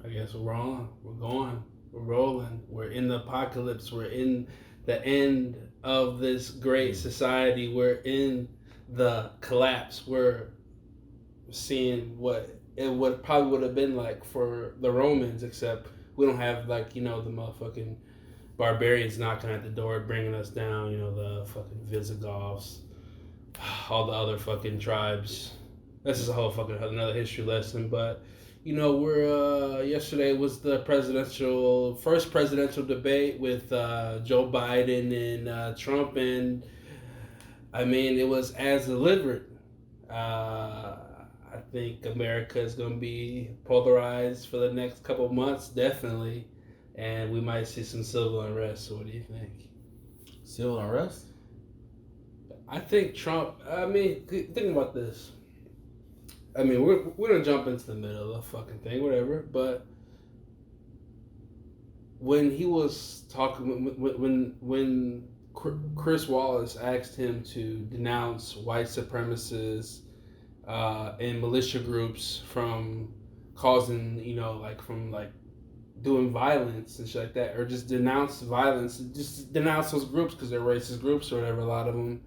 I guess we're on. We're going. We're rolling. We're in the apocalypse. We're in the end of this great society. We're in the collapse. We're seeing what it would probably would have been like for the Romans, except we don't have like the motherfucking barbarians knocking at the door, bringing us down. The fucking Visigoths, all the other fucking tribes. This is a whole fucking another history lesson, but we're yesterday was the first presidential debate with Joe Biden and Trump, and I mean it was as delivered. I think America is going to be polarized for the next couple of months, definitely, and we might see some civil unrest. So, what do you think? Civil unrest? I think Trump. I mean, think about this. I mean, we're gonna jump into the middle of the fucking thing, whatever. But when he was talking, when Chris Wallace asked him to denounce white supremacists and militia groups from causing, from doing violence and shit like that, or just denounce violence, just denounce those groups because they're racist groups or whatever. A lot of them.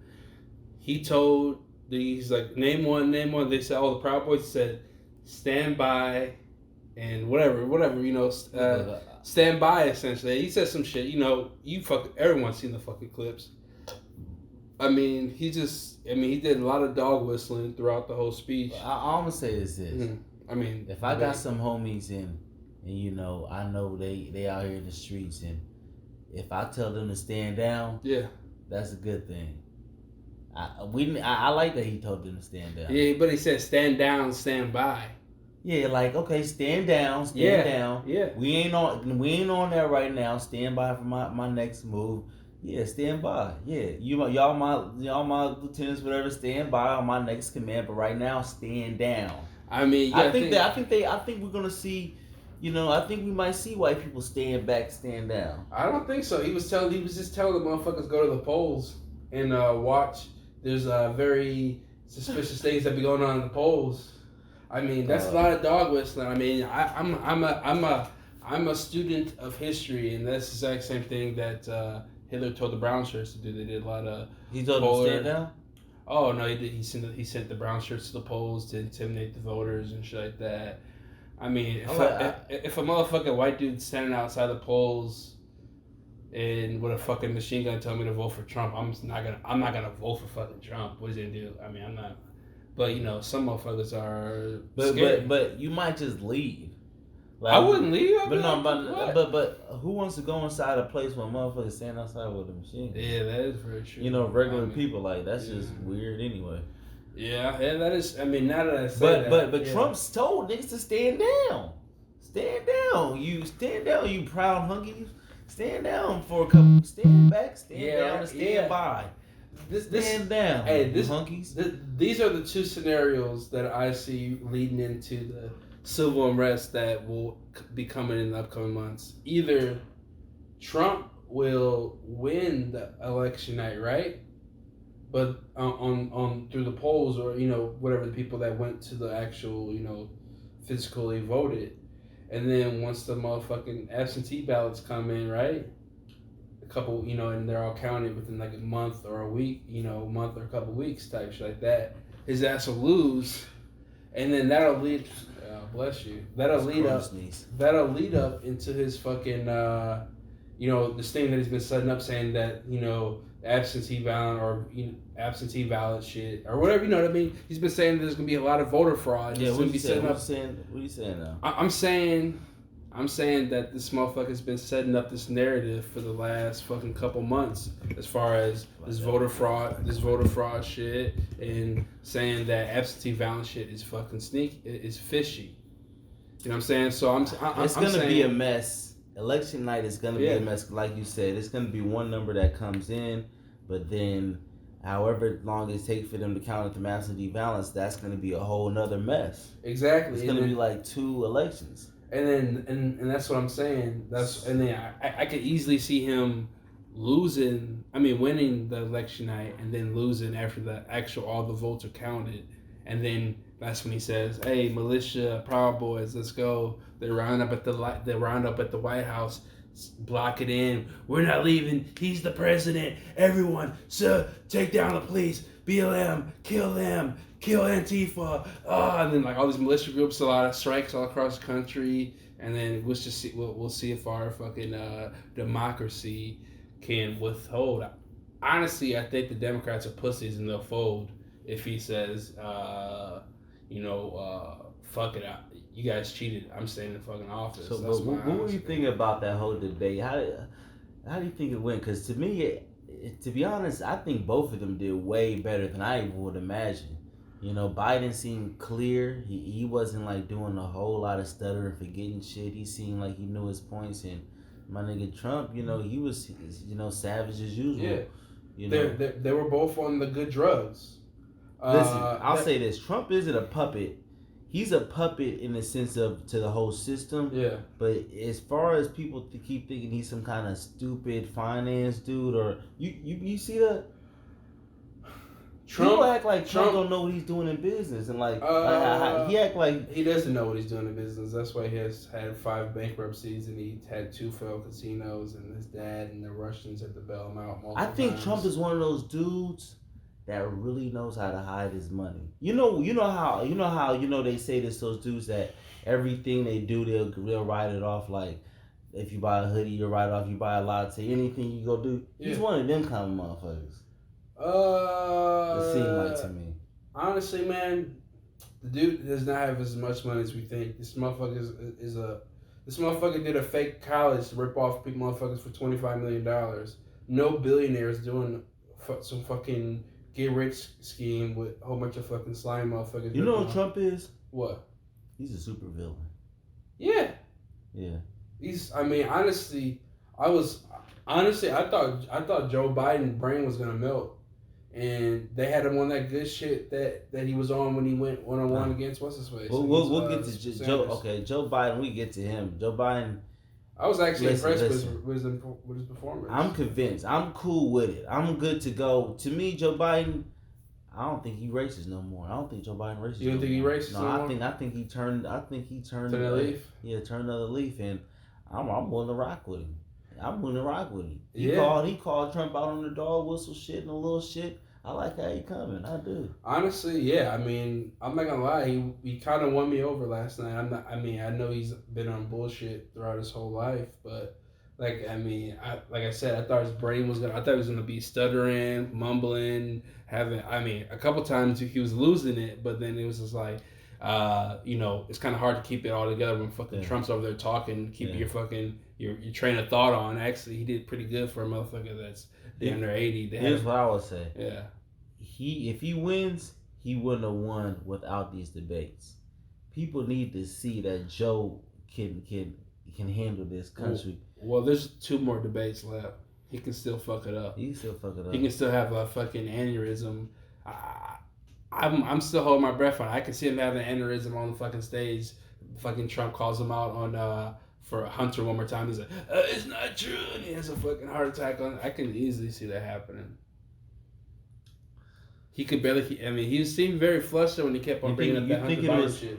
He told. He's like, name one. They said, the Proud Boys said, stand by, and whatever, stand by, essentially. He said some shit, everyone's seen the fucking clips. I mean, he did a lot of dog whistling throughout the whole speech. I'm going to say this. Mm-hmm. I mean, if I got some homies and I know they out here in the streets, and if I tell them to stand down, yeah, that's a good thing. I like that he told them to stand down. Yeah, but he said stand down, stand by. Yeah, like okay, stand down. Yeah. We ain't on that right now. Stand by for my next move. Yeah, stand by. Yeah, y'all my lieutenants, whatever. Stand by on my next command. But right now, stand down. I mean, I think we're gonna see. I think we might see white people stand back, stand down. I don't think so. He was just telling the motherfuckers go to the polls and watch. There's very suspicious things that be going on in the polls. I mean, that's a lot of dog whistling. I mean, I'm a student of history, and that's the exact same thing that Hitler told the brown shirts to do. They did a lot of. He told them to stand down. Oh no, he did. He sent the brown shirts to the polls to intimidate the voters and shit like that. I mean, if a motherfucking white dude standing outside the polls and with a fucking machine gun tell me to vote for Trump, I'm not gonna vote for fucking Trump. What is he gonna do? I mean, I'm not. But you know, some motherfuckers are scared. But you might just leave. Like, I wouldn't leave. But who wants to go inside a place where motherfuckers stand outside with a machine? Yeah, that is very true. You know, regular people, like, that's just weird anyway. Yeah, that is. I mean, now that I say that, but Trump's told niggas to stand down. Stand down. You stand down. You proud hunkies. Stand down for a couple. Stand back. Stand down. And stand by. Stand down. Hey, hunkies. These are the two scenarios that I see leading into the civil unrest that will be coming in the upcoming months. Either Trump will win the election night, right? But on through the polls, or you know, whatever, the people that went to the actual, you know, physically voted, and then once the motherfucking absentee ballots come in, right, a couple, you know, and they're all counted within like a month or a week, you know, a month or a couple weeks type shit like that, his ass will lose, and then that'll lead, bless you, that'll lead up into his fucking, you know, this thing that he's been setting up, saying that, you know, absentee ballot or, you know, absentee ballot shit or whatever, you know what I mean? He's been saying there's gonna be a lot of voter fraud. Yeah, what are you saying? What are you saying now? I'm saying that this motherfucker's been setting up this narrative for the last fucking couple months as far as this voter fraud shit, and saying that absentee ballot shit is fucking is fishy. You know what I'm saying? So it's gonna be a mess. Election night is going to be a mess. Like you said, it's going to be one number that comes in, but then however long it takes for them to count at the absentee ballots, that's going to be a whole nother mess. Exactly. It's going to be like 2 elections. And then, and that's what I'm saying. And then I could easily see him winning the election night and then losing after all the votes are counted. And then that's when he says, "Hey, militia, Proud Boys, let's go." They round up at the White House, block it in. "We're not leaving. He's the president. Everyone, sir, take down the police. BLM, kill them, kill Antifa." And then like all these militia groups, a lot of strikes all across the country. And then we'll see if our fucking democracy can withhold. Honestly, I think the Democrats are pussies and they'll fold if he says, fuck it out. You guys cheated. I'm staying in the fucking office. So, what were you thinking about that whole debate? How do you think it went? Because to me, to be honest, I think both of them did way better than I even would imagine. You know, Biden seemed clear. He wasn't like doing a whole lot of stuttering, forgetting shit. He seemed like he knew his points. And my nigga Trump, you know, he was, you know, savage as usual. Yeah. You know? They were both on the good drugs. Listen, I'll say this: Trump isn't a puppet. He's a puppet in the sense of to the whole system. Yeah. But as far as people keep thinking he's some kind of stupid finance dude, or you see that? People act like Trump don't know what he's doing in business, and like he act like he doesn't know what he's doing in business. That's why he has had 5 bankruptcies, and he had 2 failed casinos, and his dad and the Russians had to bail him out multiple times. I think Trump is one of those dudes that really knows how to hide his money. You know how they say this, those dudes that everything they do they'll write it off. Like if you buy a hoodie, you'll write it off. You buy a latte, anything you go do. He's one of them kind of motherfuckers. It seemed like to me. Honestly, man, the dude does not have as much money as we think. This motherfucker this motherfucker did a fake college to rip off motherfuckers for $25 million. No billionaire is doing some fucking get rich scheme with a whole bunch of fucking slime motherfuckers. You know what Trump is? What? He's a super villain. Yeah. Yeah. Honestly, I thought Joe Biden's brain was gonna melt, and they had him on that good shit that he was on when he went 1-on-1 against what's his face. We'll get to Joe. Okay, Joe Biden. We get to him. Joe Biden. I was actually impressed with his performance. I'm convinced. I'm cool with it. I'm good to go. To me, Joe Biden, I don't think he racist no more. I don't think Joe Biden racist. You don't think he racist no more? I think he turned. Turn the leaf. Yeah, turn another leaf, and I'm willing to rock with him. He called Trump out on the dog whistle shit and a little shit. I like how he coming. I do. Honestly, yeah. I'm not gonna lie. He kind of won me over last night. I know he's been on bullshit throughout his whole life, but Like I mean, like I said, I thought his brain was gonna. I thought he was gonna be stuttering, mumbling, having. I mean, a couple times he was losing it, but then it was just like, it's kind of hard to keep it all together when fucking Trump's over there talking, keep your fucking your train of thought on. Actually, he did pretty good for a motherfucker that's damn near 80. Here's what I would say. Yeah. If he wins, he wouldn't have won without these debates. People need to see that Joe can handle this country. Well, there's 2 more debates left. He can still fuck it up. He can still fuck it up. He can still have a fucking aneurysm. I'm still holding my breath on it. I can see him having an aneurysm on the fucking stage. Fucking Trump calls him out on for Hunter one more time. He's like, it's not true, and he has a fucking heart attack on. I can easily see that happening. He could barely. I mean, he seemed very flustered when he kept on bringing up that Hunter Biden shit.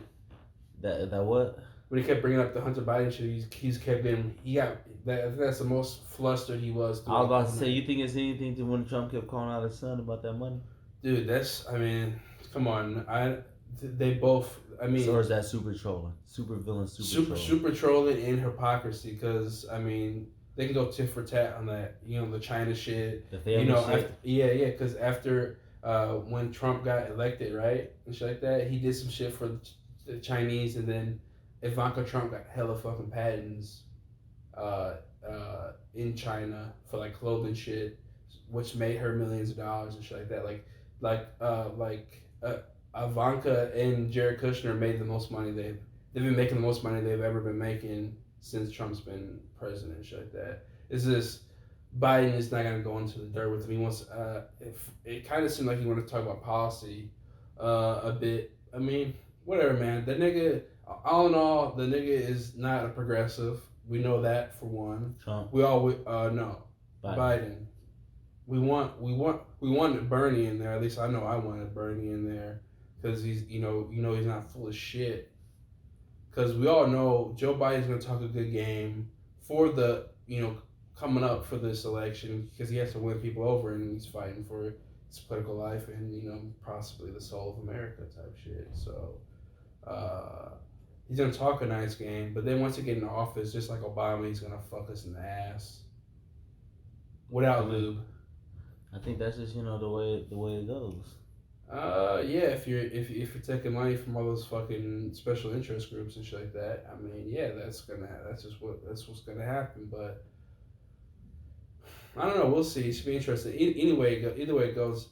That what? When he kept bringing up the Hunter Biden shit, he's kept getting. I think that's the most flustered he was. I was about to say, you think it's anything to when Trump kept calling out his son about that money? Dude, I mean, come on. They both. I mean, or is that super trolling, super villain, super trolling and hypocrisy? Because I mean, they can go tit for tat on that. The China shit. The family shit. Because after when Trump got elected, right, and shit like that, he did some shit for the Chinese, and then Ivanka Trump got hella fucking patents in China for like clothing shit, which made her millions of dollars and shit like that. Ivanka and Jared Kushner made the most money they've been making the most money they've ever been making since Trump's been president and shit like that. It's just Biden is not gonna go into the dirt with him. He wants if it kind of seemed like he wanted to talk about policy a bit. I mean, whatever, man. The nigga, all in all, the nigga is not a progressive. We know that for one. Trump. We all no. Biden. We wanted Bernie in there. At least I know I wanted Bernie in there because he's he's not full of shit. Because we all know Joe Biden's gonna talk a good game for the coming up for this election because he has to win people over and he's fighting for his political life and possibly the soul of America type shit. So he's gonna talk a nice game, but then once he get in office, just like Obama, he's gonna fuck us in the ass without lube. I think that's just the way it goes. Yeah, if you're taking money from all those fucking special interest groups and shit like that, I mean, yeah, that's what's gonna happen. But I don't know. We'll see. It should be interesting. Either way it goes,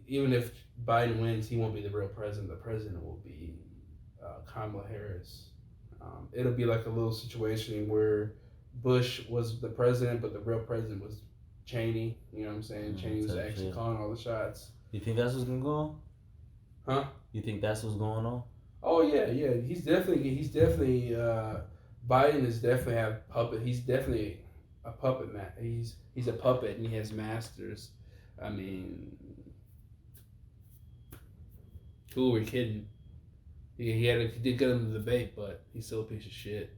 even if Biden wins, he won't be the real president. The president will be Kamala Harris. It'll be like a little situation where Bush was the president, but the real president was Cheney. You know what I'm saying? Cheney was actually calling all the shots. You think that's what's going on? Huh? You think that's what's going on? Oh yeah. He's definitely Biden is definitely have puppet. He's definitely a puppet man. He's a puppet and he has masters. I mean, who are we kidding? He did good in the debate, but he's still a piece of shit.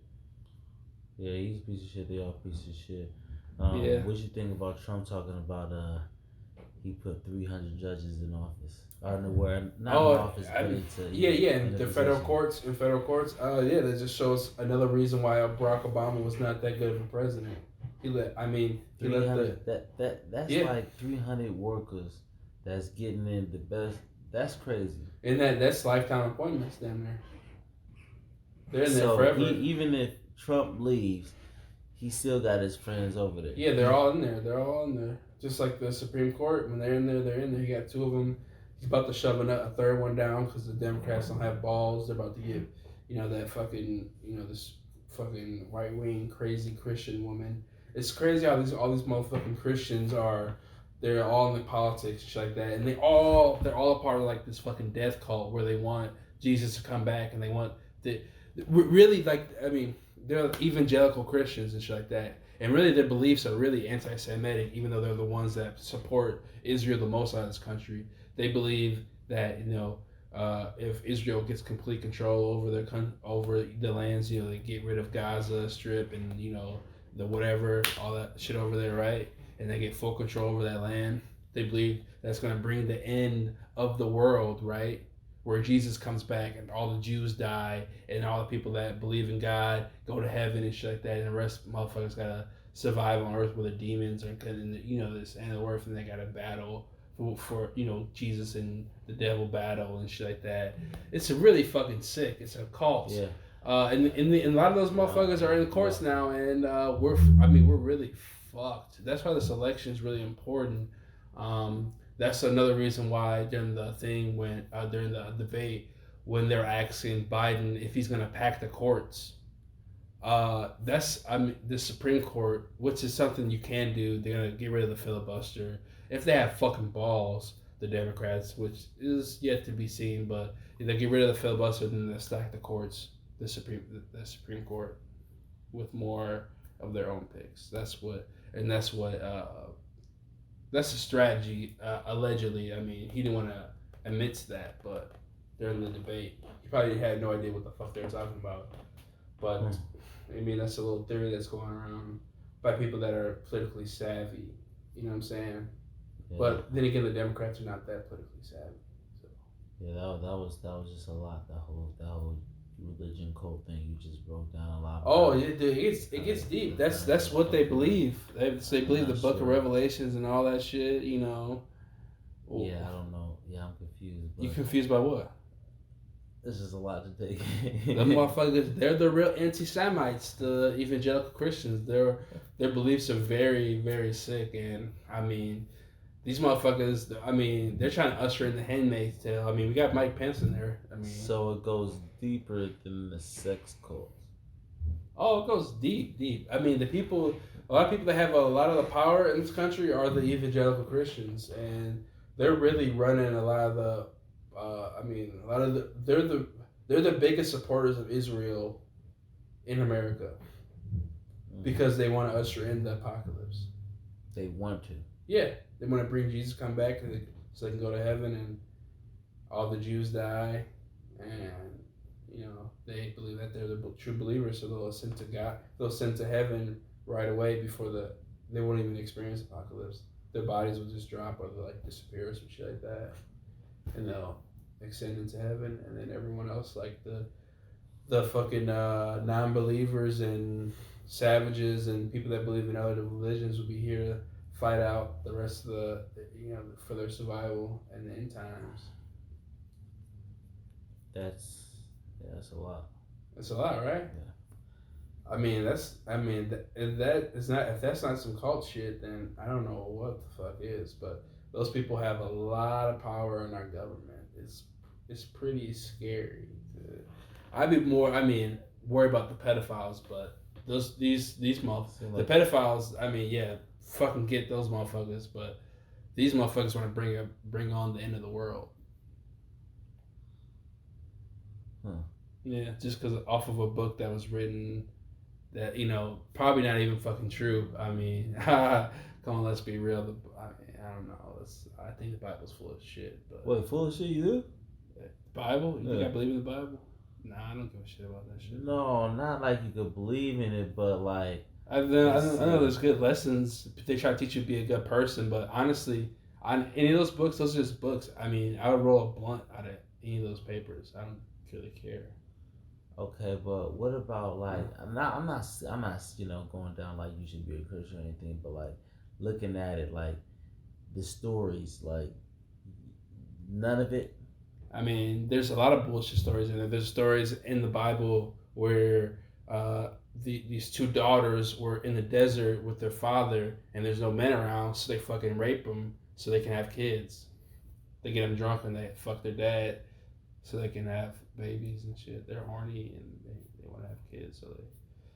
Yeah, he's a piece of shit. They all pieces of shit. Yeah. What you think about Trump talking about he put 300 judges in office? I don't know where, not in office, but into in the federal courts. Yeah, that just shows another reason why Barack Obama was not that good of a president. That's like 300 workers that's getting in the best. That's crazy. And that's lifetime appointments down there. They're in there forever. Even if Trump leaves, he still got his friends over there. Yeah, they're all in there. Just like the Supreme Court, when they're in there. He got 2 of them. He's about to shove a third one down because the Democrats don't have balls. They're about to give, that fucking, this fucking right-wing crazy Christian woman. It's crazy how all these motherfucking Christians they're all in the politics and shit like that, and they're all a part of like this fucking death cult where they want Jesus to come back and they want really they're evangelical Christians and shit like that, and really their beliefs are really anti-Semitic, even though they're the ones that support Israel the most out of this country. They believe that if Israel gets complete control over the lands, they get rid of Gaza Strip and the whatever, all that shit over there, right? And they get full control over that land. They believe that's going to bring the end of the world, right? Where Jesus comes back and all the Jews die and all the people that believe in God go to heaven and shit like that, and the rest of motherfuckers gotta survive on Earth where the demons are cutting, this and the Earth, and they got to battle for Jesus and the devil battle and shit like that. It's really fucking sick. It's a cult. Yeah. And a lot of those motherfuckers are in the courts now, and we're really fucked. That's why this election is really important. That's another reason why during the thing during the debate when they're asking Biden if he's gonna pack the courts. The Supreme Court, which is something you can do. They're gonna get rid of the filibuster if they have fucking balls. The Democrats, which is yet to be seen, but if they get rid of the filibuster, then they stack the courts, the Supreme Court, with more of their own picks. That's a strategy. Allegedly, I mean, he didn't want to admit to that, but during the debate, he probably had no idea what the fuck they were talking about. But I mean, that's a little theory that's going around by people that are politically savvy. You know what I'm saying? Yeah. But then again, the Democrats are not that politically savvy. So. Yeah, that was just a lot. That whole religion cult thing you just broke down a lot. Oh, it gets deep. That's what they believe. They believe the Book of Revelations and all that shit. Yeah, I don't know. Yeah, I'm confused. You confused by what? This is a lot to take. The motherfuckers, they're the real anti-Semites, the evangelical Christians. Their beliefs are very, very sick, and I mean, these motherfuckers. I mean, they're trying to usher in the Handmaid's Tale. I mean, we got Mike Pence in there. I mean, so it goes deeper than the sex cult. Oh, it goes deep. I mean, a lot of people that have a lot of the power in this country are the evangelical Christians, and they're really running a lot of the. They're the biggest supporters of Israel in America because they want to usher in the apocalypse. They want to. Yeah, they want to bring Jesus come back so they can go to heaven and all the Jews die, and they believe that they're the true believers, so they'll ascend to God. They'll ascend to heaven right away before they won't even experience apocalypse. Their bodies will just drop or they'll disappear or some shit like that, and they'll ascend into heaven, and then everyone else, like the fucking non-believers and savages and people that believe in other religions, will be here to fight out the rest of for their survival in the end times. That's a lot. That's a lot, right? Yeah. I mean, if that's not some cult shit, then I don't know what the fuck is. But those people have a lot of power in our government. It's pretty scary. I'd be more, worried about the pedophiles, but these motherfuckers, the pedophiles, fucking get those motherfuckers, but these motherfuckers want to bring on the end of the world. Huh. Yeah, just because off of a book that was written that, probably not even fucking true. I mean, come on, let's be real. I don't know. I think the Bible's full of shit. But what, full of shit you do? Bible? You think I believe in the Bible? Nah, I don't give a shit about that shit. No, not like you could believe in it, but like... I know there's good lessons. They try to teach you to be a good person, but honestly, any of those books, those are just books. I mean, I would roll a blunt out of any of those papers. I don't really care. Okay, but what about like I'm not going down like you should be a Christian or anything, but like looking at it like the stories, like none of it. I mean, there's a lot of bullshit stories in there. There's stories in the Bible where these two daughters were in the desert with their father, and there's no men around, so they fucking rape them so they can have kids. They get them drunk and they fuck their dad so they can have babies and shit. They're horny and they want to have kids. So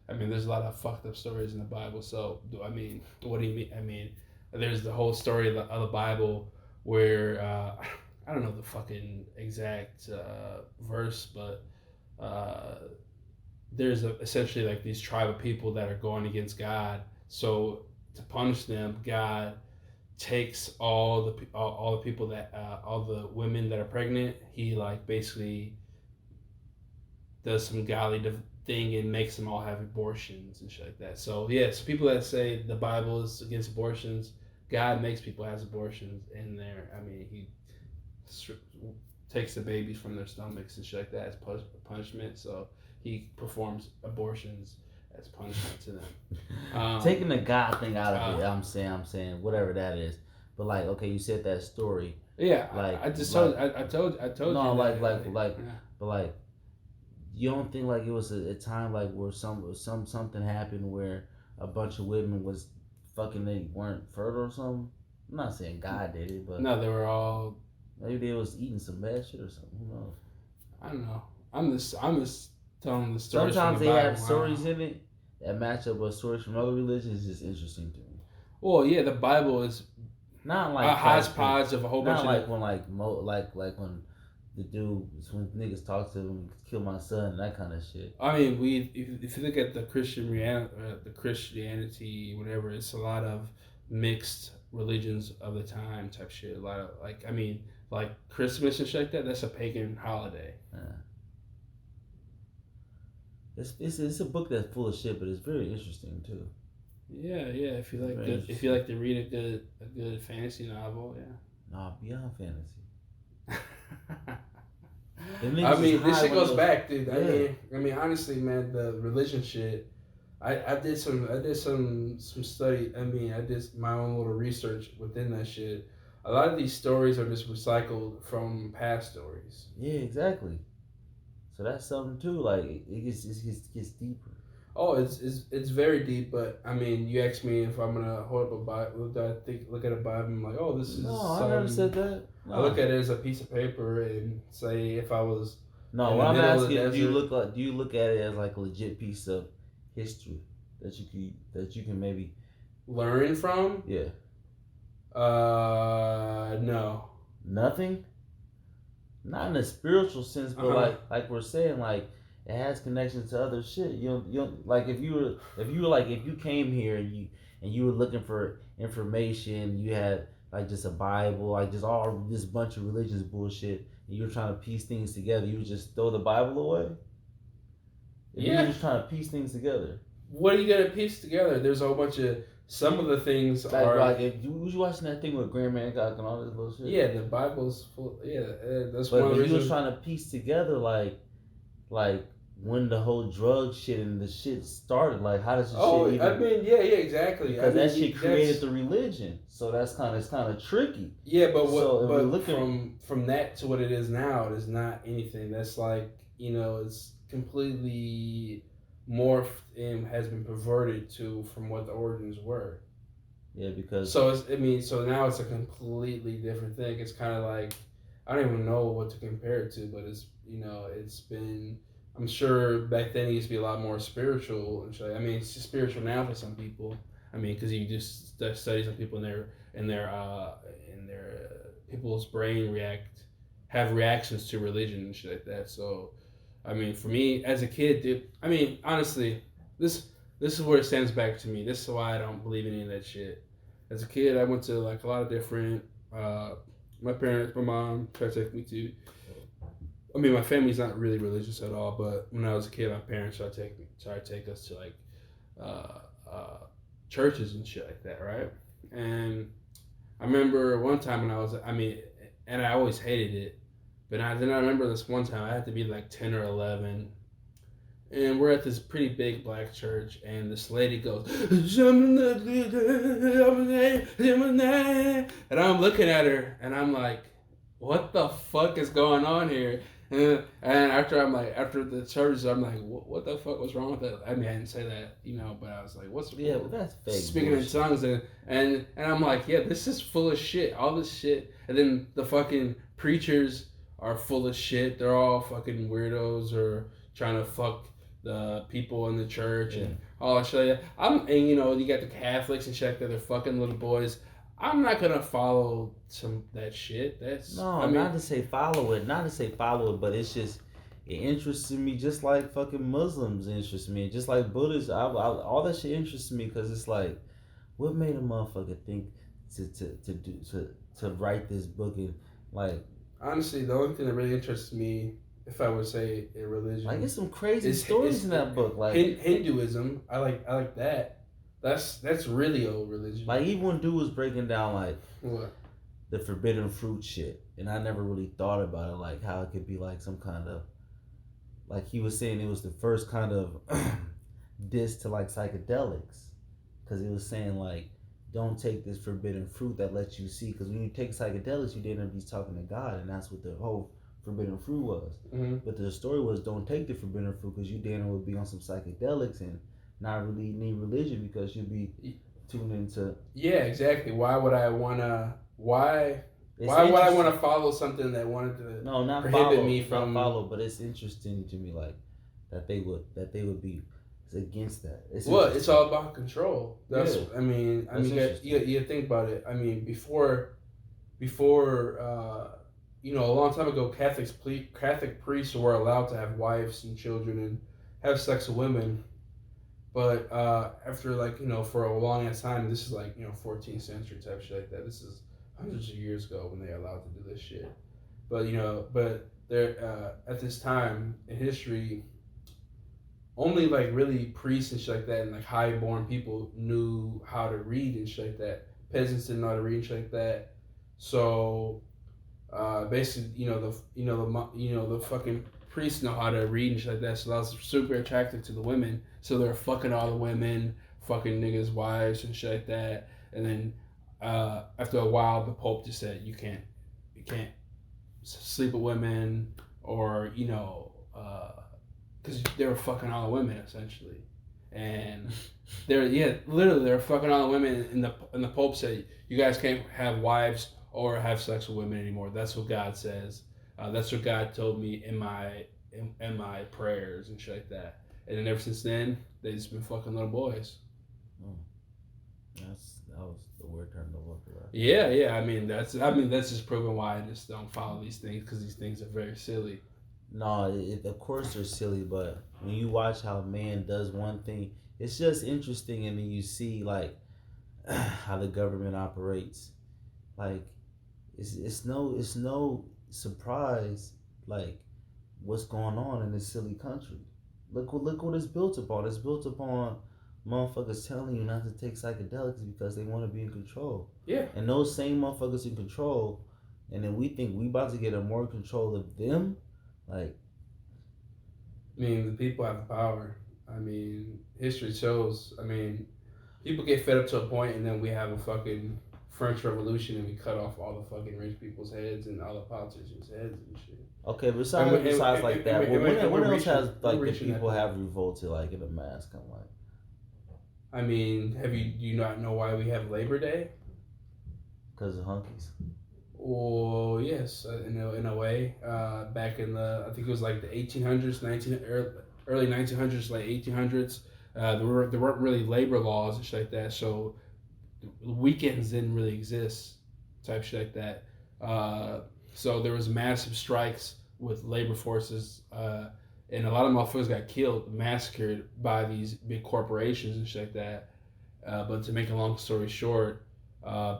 there's a lot of fucked up stories in the Bible. So, what do you mean? There's the whole story of the Bible where, I don't know the fucking exact verse, but there's essentially like these tribe of people that are going against God. So to punish them, God takes all the people that all the women that are pregnant. He basically does some godly thing and makes them all have abortions and shit like that. So yes, people that say the Bible is against abortions, God makes people have abortions in there. He takes the babies from their stomachs and shit like that as punishment. So he performs abortions as punishment to them. Taking the God thing out of it, I'm saying whatever that is. But like, okay, you said that story. Yeah, like I just like, told you. No, that, but like, you don't think like it was a time like where something happened where a bunch of women was fucking, they weren't fertile or something? I'm not saying God did it, but no, they were all. maybe they was eating some bad shit or something. Who knows? I don't know. I'm just telling the stories. Sometimes from they the have Bible. stories in it that match up with stories from other religions. Is just interesting to me. Well, yeah, the Bible is Not like a hodgepodge of a whole bunch not of. like when like when the dude, when niggas talk to him, kill my son, that kind of shit. I mean, if you look at the Christianity, whatever, it's a lot of mixed religions of the time type shit. A lot of like Christmas and shit like that. That's a pagan holiday. Yeah. It's a book that's full of shit, but it's very interesting too. Yeah. If you like if you like to read a good fantasy novel, yeah. Nah, beyond fantasy. I mean, this shit goes back, dude. Yeah. I mean, honestly, man, the religion shit. I did some study. I mean, I did my own little research within that shit. A lot of these stories are just recycled from past stories. Yeah, exactly. So that's something too. Like it gets deeper. Oh, it's very deep, but I mean, you ask me if I'm gonna hold up a Bible, look at a Bible, and I'm like, oh, this is. No, I never said that. No. I look at it as a piece of paper and say if I was. No, what I'm asking, do you look at it as like a legit piece of history that you can maybe learn from? Yeah. No. Nothing. Not in a spiritual sense, but like we're saying, like it has connections to other shit. You like if you came here and you were looking for information, you had like just a Bible, like just all this bunch of religious bullshit, and you're trying to piece things together, you would just throw the Bible away? You're just trying to piece things together. What are you gonna piece together? There's a whole bunch of some of the things like if you was watching that thing with Graham Hancock and all this little shit. Yeah, the Bible's full. Yeah, that's but one of the reasons. You was trying to piece together like when the whole drug shit and the shit started. Like how does the shit even? I mean, yeah, exactly. Because that shit created the religion, so it's kind of tricky. Yeah, but from that to what it is now, it is not anything. That's like it's completely morphed and has been perverted from what the origins were. Yeah, because so now it's a completely different thing. It's kind of like I don't even know what to compare it to, but it's been. I'm sure back then it used to be a lot more spiritual and shit. I mean, it's just spiritual now for some people. I mean, because you just study some people in their people's brain have reactions to religion and shit like that. So. I mean, for me as a kid, dude. I mean, honestly, this is where it stands back to me. This is why I don't believe in any of that shit. As a kid, I went to like a lot of different. My mom tried to take me to. I mean, my family's not really religious at all, but when I was a kid, my parents tried to take us to like churches and shit like that, right? And I remember one time when and I always hated it. But then I remember this one time, I had to be like 10 or 11, and we're at this pretty big black church, and this lady goes, and I'm looking at her, and I'm like, what the fuck is going on here? And after the service, I'm like, what the fuck was wrong with that? I mean, I didn't say that, but I was like, what's yeah, but that's fake. Speaking in tongues, and I'm like, yeah, this is full of shit, all this shit, and then the fucking preachers are full of shit. They're all fucking weirdos or trying to fuck the people in the church and all that shit. You got the Catholics and shit like that. They're fucking little boys. I'm not gonna follow that shit. Not to say follow it, but it's just it interests me just like fucking Muslims interest me, just like Buddhists. All that shit interests me because it's like, what made a motherfucker think to write this book and like. Honestly, the only thing that really interests me, if I would say a religion, like it's some crazy stories in that book, like Hinduism. I like that. That's really old religion. Like even when dude was breaking down like what the forbidden fruit shit, and I never really thought about it, like how it could be like some kind of, like he was saying it was the first kind of diss to like psychedelics, because he was saying like, don't take this forbidden fruit that lets you see, because when you take psychedelics, you didn't be talking to God, and that's what the whole forbidden fruit was. Mm-hmm. But the story was, don't take the forbidden fruit because you then would be on some psychedelics and not really need religion because you'd be tuned into. Yeah, exactly. Why would I wanna? Why? It's Why would I interesting. want to follow something that wanted to No, not prohibit follow, me from not follow, but it's interesting to me like that they would be against that. It's well, it's interesting. all about control. That's Yeah. I mean That's you think about it. I mean before a long time ago, Catholic priests were allowed to have wives and children and have sex with women. But after for a long ass time, this is 14th century type shit like that. This is hundreds of years ago when they're allowed to do this shit. But there at this time in history, only really priests and shit like that and high-born people knew how to read and shit like that. Peasants didn't know how to read and shit like that. So basically, the fucking priests know how to read and shit like that. So that was super attractive to the women. So they're fucking all the women, fucking niggas' wives and shit like that. And then after a while, the Pope just said you can't sleep with women, or because they were fucking all the women essentially, and they're fucking all the women, and the Pope said you guys can't have wives or have sex with women anymore. That's what God says. That's what God told me in my prayers and shit like that. And then ever since then, they just been fucking little boys. That was the word term to look at. Yeah. I mean that's just proving why I just don't follow these things, because these things are very silly. No, of course they're silly, but when you watch how man does one thing, it's just interesting, and then you see like how the government operates. Like it's no surprise like what's going on in this silly country. Look what it's built upon. It's built upon motherfuckers telling you not to take psychedelics because they want to be in control. Yeah. And those same motherfuckers in control, and then we think we about to get a more control of them. Like, I mean, the people have power. I mean, history shows. I mean, people get fed up to a point, and then we have a fucking French Revolution, and we cut off all the fucking rich people's heads and all the politicians' heads and shit. Okay, besides like that, when else has like the people have revolted like in a mass kind of like? I mean, do you not know why we have Labor Day? Because of hunkies. Well, yes, in a way. Back in I think it was like the 1800s, early 1900s, late 1800s. There weren't really labor laws and shit like that, so weekends didn't really exist, type shit like that. So there was massive strikes with labor forces, and a lot of motherfuckers got killed, massacred by these big corporations and shit like that. But to make a long story short,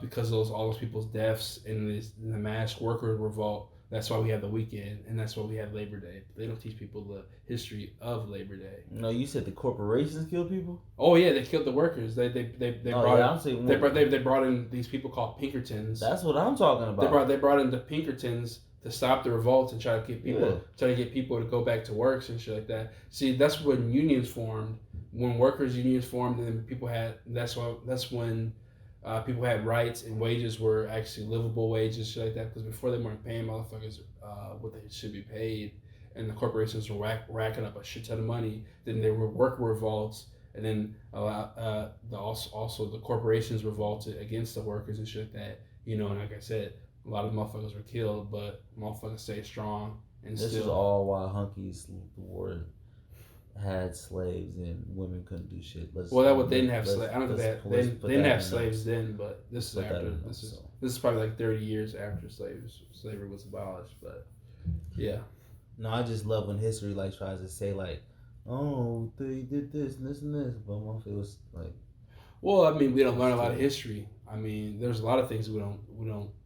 because of all those people's deaths in the mass worker revolt, that's why we have the weekend, and that's why we have Labor Day. They don't teach people the history of Labor Day. No, you said the corporations kill people. Oh yeah, they killed the workers. They brought in these people called Pinkertons. That's what I'm talking about. They brought in the Pinkertons to stop the revolt and try to get people to go back to work and shit like that. See, that's when unions formed. When workers' unions formed, and then that's when people had rights, and wages were actually livable wages, shit like that. Because before, they weren't paying motherfuckers what they should be paid, and the corporations were racking up a shit ton of money. Then there were worker revolts, and then also the corporations revolted against the workers and shit like that. And like I said, a lot of motherfuckers were killed, but motherfuckers stayed strong. And this is all why hunkies were had slaves and women couldn't do shit. They didn't have slaves. I don't think they didn't have slaves then, but this is after. This is probably like 30 years after slavery was abolished. But yeah. No, I just love when history tries to say oh, they did this and this and this, but it was like. Well, I mean, we don't learn a lot of history. I mean, there's a lot of things we don't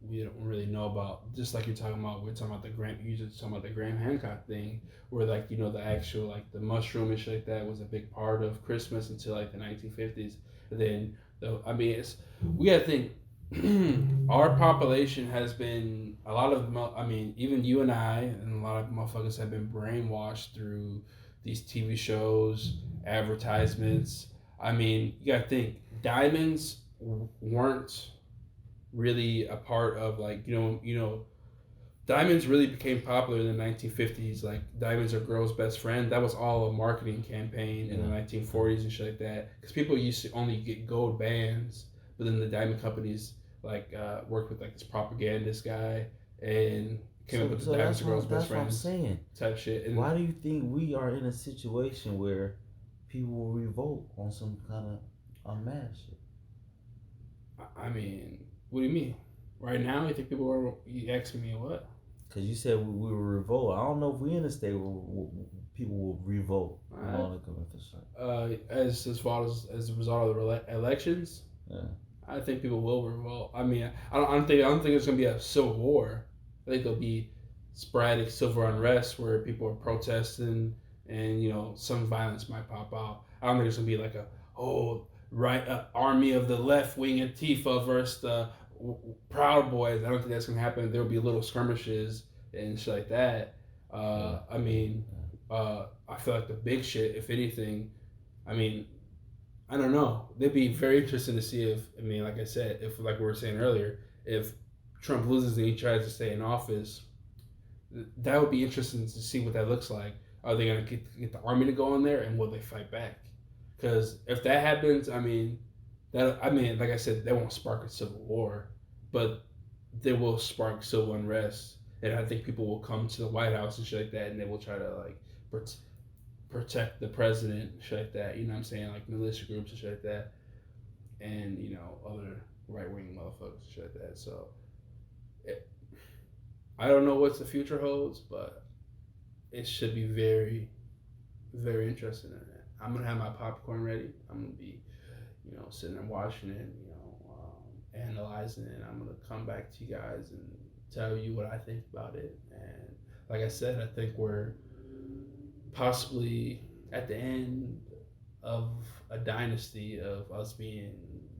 really know about. Just like you're talking about, we're talking about the Graham Hancock thing, where the actual the mushroom and shit like that was a big part of Christmas until the 1950s. And then we gotta think. Our population has been even you and I and a lot of motherfuckers have been brainwashed through these TV shows, advertisements. I mean, you gotta think diamonds weren't really a part of like diamonds really became popular in the 1950s. Like diamonds are girls' best friend. That was all a marketing campaign in the 1940s and shit like that. Because people used to only get gold bands, but then the diamond companies like worked with like this propagandist guy and came up with the diamonds are girls' best friends. That's what I'm saying. Type shit. And why do you think we are in a situation where people will revolt on some kind of unmasked shit? I mean, what do you mean? Right now, you think people are? You asking me what? Because you said we will revolt. I don't know if we in a state where people will revolt. As far as a result of the elections, yeah. I think people will revolt. I mean, I don't think it's gonna be a civil war. I think there'll be sporadic civil unrest where people are protesting and some violence might pop out. I don't think it's gonna be like army of the left wing Antifa versus the Proud Boys. I don't think that's gonna happen. There'll be little skirmishes and shit like that. I mean, I feel like the big shit, if anything, I mean, I don't know. They'd be very interesting to see like I said, if like we were saying earlier, if Trump loses and he tries to stay in office, that would be interesting to see what that looks like. Are they gonna get the army to go in there, and will they fight back? Because if that happens, like I said, that won't spark a civil war, but they will spark civil unrest, and I think people will come to the White House and shit like that, and they will try to like protect the president, shit like that. You know what I'm saying? Like militia groups and shit like that, and other right wing motherfuckers and shit like that. So, I don't know what the future holds, but it should be very, very interesting. I'm gonna have my popcorn ready. I'm gonna be sitting there watching it, analyzing it. I'm gonna come back to you guys and tell you what I think about it. And like I said, I think we're possibly at the end of a dynasty of us being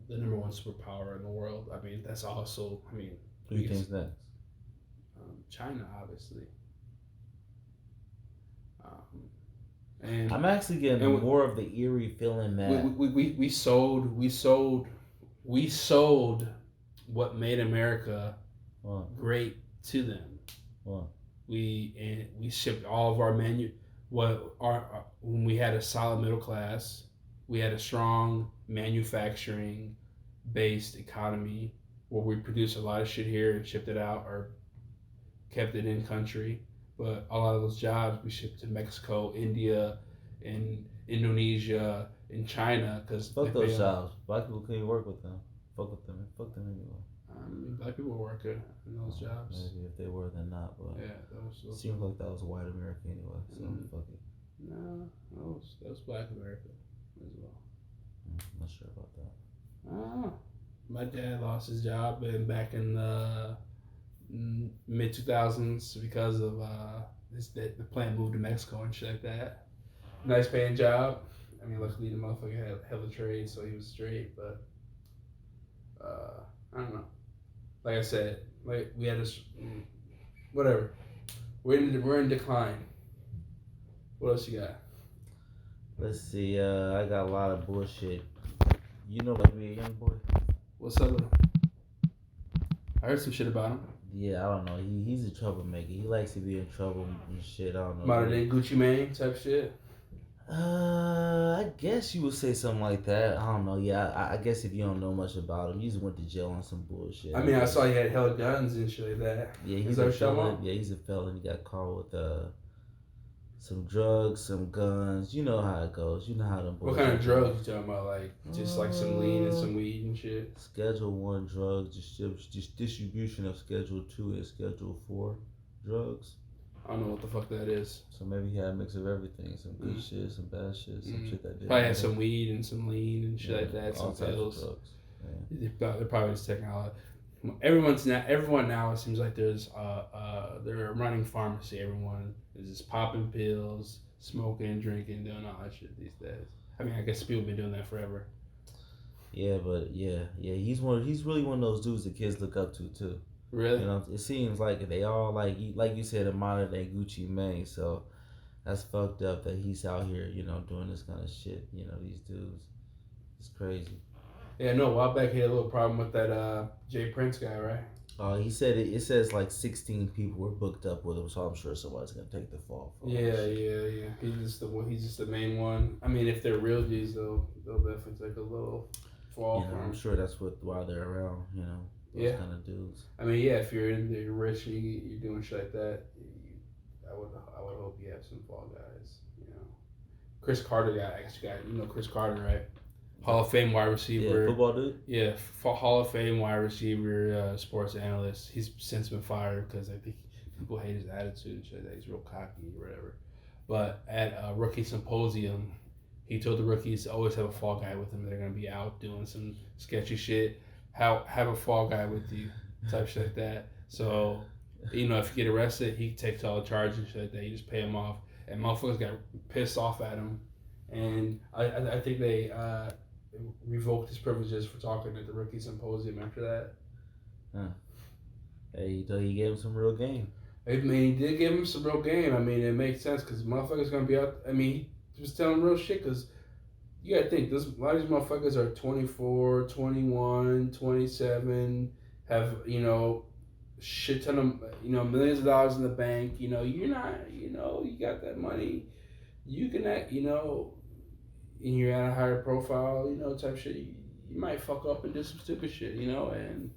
the number one superpower in the world. I mean, that's also. I mean, who do you think's next? China, obviously. And I'm actually getting more of the eerie feeling that we sold what made America great to them. We shipped all of our when we had a solid middle class, we had a strong manufacturing based economy where we produced a lot of shit here and shipped it out or kept it in country. But a lot of those jobs we shipped to Mexico, India, and Indonesia, and China. Cause fuck those jobs. Black people couldn't work with them. Fuck with them. Fuck them anyway. Black people were working in those jobs. Maybe if they were, then not. But yeah, seems like that was white America anyway. So fuck it. No, that was Black America as well. I'm not sure about that. My dad lost his job back in the mid 2000s because of the plant moved to Mexico and shit like that. Nice paying job. I mean, luckily the motherfucker had hella trade, so he was straight. But I don't know. Like I said, like we had this, whatever. We're in decline. What else you got? Let's see. I got a lot of bullshit. You know, like me, a young boy. What's up with him? I heard some shit about him. Yeah, I don't know. He's a troublemaker. He likes to be in trouble and shit. I don't know. Modern day Gucci Mane type shit. I guess you would say something like that. I don't know. Yeah, I guess if you don't know much about him, you just went to jail on some bullshit. I mean, I saw he had hella guns and shit like that. Yeah, he's a felon. Yeah, he's a felon. He got caught with some drugs, some guns. You know how it goes. You know how them. What kind of drugs you talking about? Like just like some lean and some weed and shit. Schedule 1 drugs, just distribution of Schedule 2 and Schedule 4 drugs. I don't know what the fuck that is. So maybe he had a mix of everything. Some good shit, some bad shit, some shit that did. Probably had some weed and some lean and shit like that. Some pills. Yeah. They're probably just technology. Everyone now, it seems like they're running pharmacy. Everyone is just popping pills, smoking, drinking, doing all that shit these days. I mean, I guess people have been doing that forever. Yeah, but yeah, he's really one of those dudes that kids look up to too. Really? You know, it seems like they all like you said, a modern day Gucci Mane. So That's fucked up that he's out here, doing this kind of shit. These dudes. It's crazy. Yeah, no, a while back he had a little problem with that Jay Prince guy, right? He said it says like 16 people were booked up with him, so I'm sure somebody's gonna take the fall for Yeah, yeah. He's just the one. He's just the main one. I mean, if they're real G's, they'll definitely take a little fall for him. I'm sure that's why they're around. Those kind of dudes. I mean, yeah. If you're in there, you're rich, you're doing shit like that. I would hope you have some fall guys. Chris Carter Chris Carter, right? Hall of Fame wide receiver. Yeah, football dude? Yeah, Hall of Fame wide receiver, sports analyst. He's since been fired because I think people hate his attitude and shit. That he's real cocky or whatever. But at a rookie symposium, he told the rookies to always have a fall guy with them. They're going to be out doing some sketchy shit. Have a fall guy with you, type shit like that. So, if you get arrested, he takes all the charges and shit like that. You just pay him off. And motherfuckers got pissed off at him. And I think they revoked his privileges for talking at the rookie symposium after that. Huh. Hey, he gave him some real game. I mean, he did give him some real game. I mean, it makes sense because motherfuckers going to be out. I mean, he was telling real shit because you got to think, a lot of these motherfuckers are 24, 21, 27, have, shit ton of, millions of dollars in the bank. You're not, you got that money. You can act, and you're at a higher profile, type shit, you might fuck up and do some stupid shit, and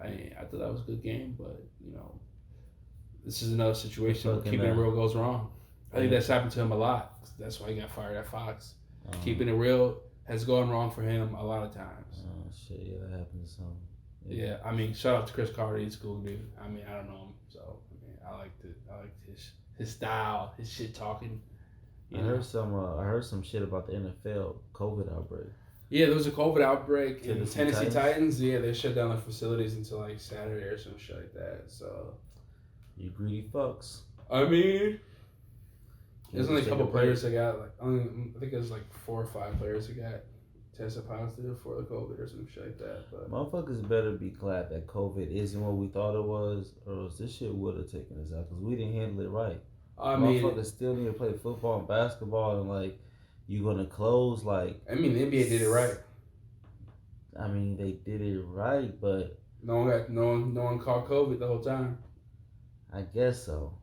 I thought that was a good game, but, this is another situation where keeping it real goes wrong. I think that's happened to him a lot. That's why he got fired at Fox. Keeping it real has gone wrong for him a lot of times. Oh, shit, yeah, that happened to some. Yeah, I mean, shout out to Chris Carter, he's a cool dude. I mean, I don't know him, so, I liked his style, his shit talking. I heard some shit about the NFL COVID outbreak. Yeah, there was a COVID outbreak in Tennessee Titans. Yeah, they shut down their facilities until like Saturday or some shit like that. So, you greedy fucks. I mean, there's only a couple players that got I think it was like 4 or 5 players that got tested positive for the COVID or some shit like that. But motherfuckers better be glad that COVID isn't what we thought it was, or else this shit would have taken us out because we didn't handle it right. Motherfuckers still need to play football and basketball, and like you gonna close like. I mean, the NBA did it right. I mean, they did it right, but no one caught COVID the whole time. I guess so.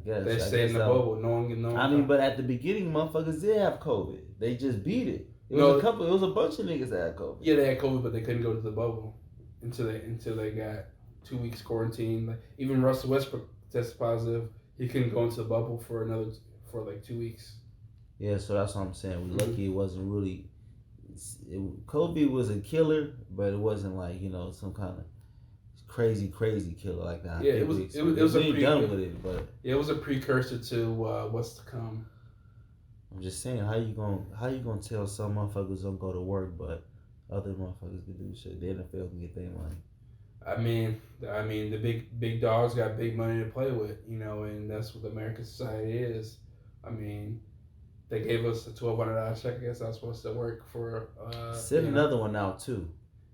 They stayed in the bubble. No one. I mean, but at the beginning, motherfuckers did have COVID. They just beat it. It was a bunch of niggas that had COVID. Yeah, they had COVID, but they couldn't go to the bubble until they got 2 weeks quarantine. Like even Russell Westbrook tested positive. He couldn't go into the bubble for like 2 weeks. Yeah, so that's what I'm saying. We lucky it wasn't really. COVID was a killer, but it wasn't like some kind of crazy killer like that. Yeah, it was done with it, but it was a precursor to what's to come. I'm just saying, how you gonna tell some motherfuckers don't go to work, but other motherfuckers can do shit? The NFL can get their money. I mean, the big dogs got big money to play with, and that's what American society is. I mean, they gave us a $1,200 check. I guess I was supposed to work for. Send another one out too.